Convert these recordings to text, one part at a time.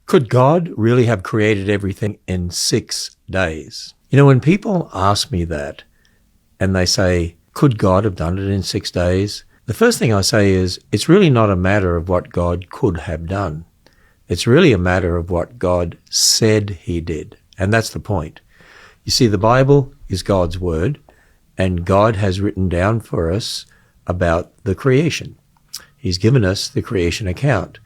Could God really have created everything in 6 days? You know, when people ask me that and they say, could God have done it in 6 days? The first thing I say is, it's really not a matter of what God could have done. It's really a matter of what God said he did. And that's the point. You see, the Bible is God's word, and God has written down for us about the creation. He's given us the creation account.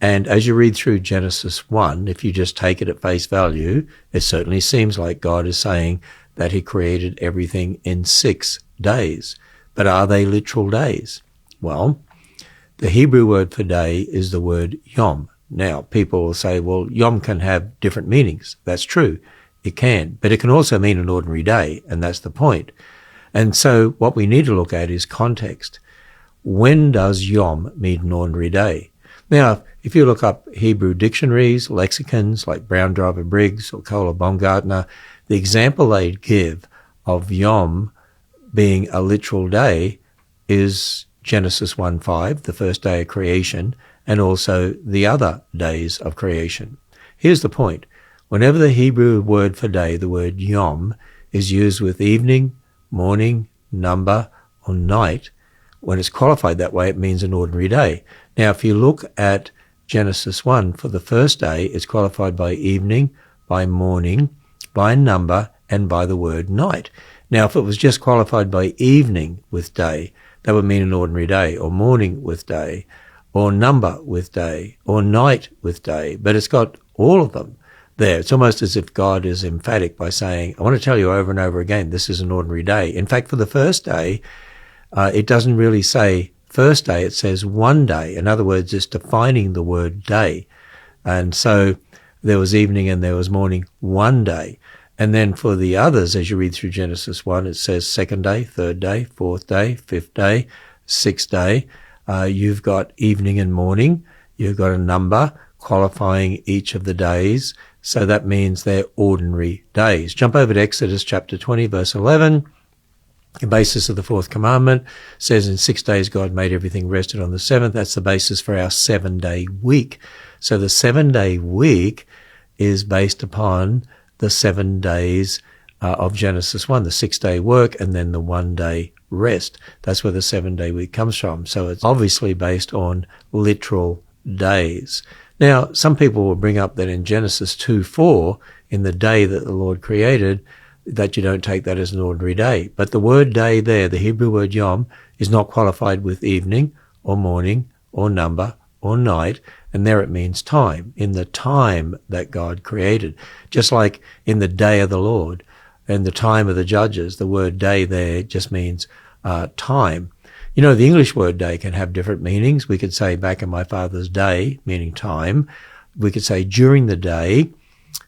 And as you read through Genesis 1, if you just take it at face value, it certainly seems like God is saying that he created everything in 6 days. But are they literal days? Well, the Hebrew word for day is the word yom. Now, people will say, well, yom can have different meanings. That's true. It can. But it can also mean an ordinary day, and that's the point. And so what we need to look at is context. When does yom mean an ordinary day? Now, if you look up Hebrew dictionaries, lexicons like Brown Driver Briggs or Kohler Baumgartner, the example they give of yom being a literal day is Genesis 1:5, the first day of creation, and also the other days of creation. Here's the point. Whenever the Hebrew word for day, the word yom, is used with evening, morning, number, or night, when it's qualified that way, it means an ordinary day. Now, if you look at Genesis 1, for the first day, it's qualified by evening, by morning, by number, and by the word night. Now, if it was just qualified by evening with day, that would mean an ordinary day, or morning with day, or number with day, or night with day. But it's got all of them there. It's almost as if God is emphatic by saying, I want to tell you over and over again, this is an ordinary day. In fact, for the first day, it doesn't really say first day, it says one day. In other words, it's defining the word day. And so there was evening and there was morning one day. And then for the others, as you read through Genesis 1, it says second day, third day, fourth day, fifth day, sixth day. You've got evening and morning. You've got a number qualifying each of the days. So that means they're ordinary days. Jump over to Exodus chapter 20, verse 11. The basis of the fourth commandment says in 6 days God made everything, rested on the seventh. That's the basis for our 7-day week. So the 7-day week is based upon the 7 days of Genesis 1, the 6-day work, and then the 1-day rest. That's where the 7-day week comes from. So it's obviously based on literal days. Now, some people will bring up that in Genesis 2:4, in the day that the Lord created, that you don't take that as an ordinary day. But the word day there, the Hebrew word yom, is not qualified with evening or morning or number or night, and there it means time, in the time that God created. Just like in the day of the Lord and the time of the judges, the word day there just means time. You know, the English word day can have different meanings. We could say back in my father's day, meaning time. We could say during the day,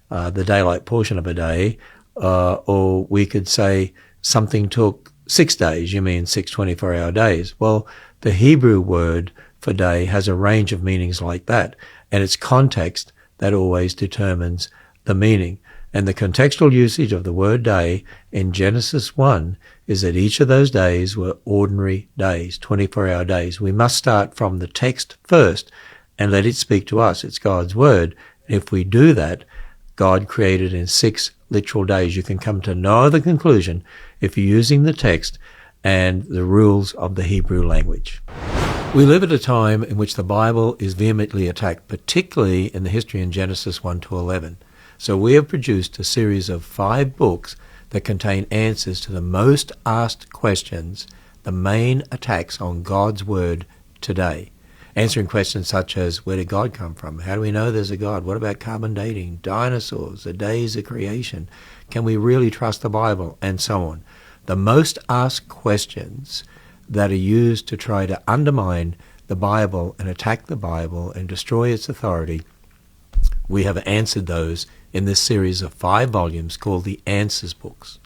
the daylight portion of a day, or we could say something took 6 days, you mean 6 24-hour days. Well, the Hebrew word for day has a range of meanings like that, and it's context that always determines the meaning. And the contextual usage of the word day in Genesis 1 is that each of those days were ordinary days, 24-hour days. We must start from the text first and let it speak to us. It's God's word. And if we do that, God created in 6 literal days. You can come to no other conclusion if you're using the text and the rules of the Hebrew language. We live at a time in which the Bible is vehemently attacked, particularly in the history in Genesis 1 to 11. So we have produced a series of 5 books that contain answers to the most asked questions, the main attacks on God's Word today. Answering questions such as, where did God come from? How do we know there's a God? What about carbon dating? Dinosaurs? The days of creation? Can we really trust the Bible? And so on. The most asked questions that are used to try to undermine the Bible and attack the Bible and destroy its authority, we have answered those in this series of 5 volumes called the Answers Books.